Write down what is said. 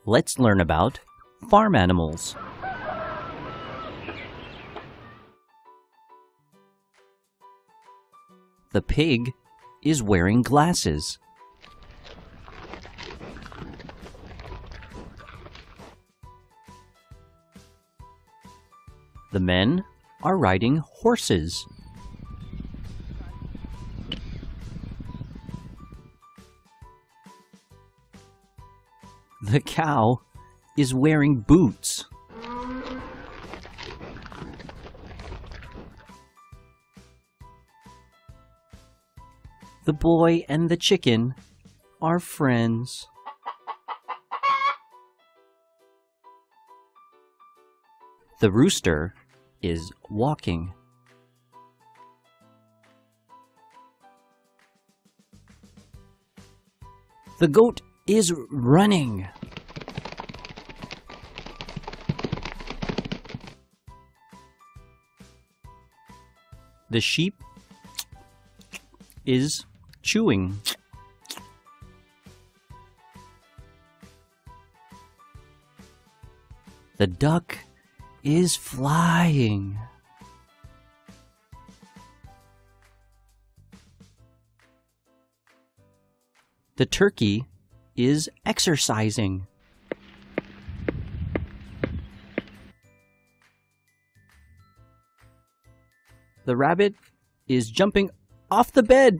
Let's learn about farm animals. The pig is wearing glasses. The men are riding horses. The cow is wearing boots. The boy and the chicken are friends. The rooster is walking. The goat is running. The sheep is chewing. The duck is flying. The turkey is exercising. The rabbit is jumping off the bed.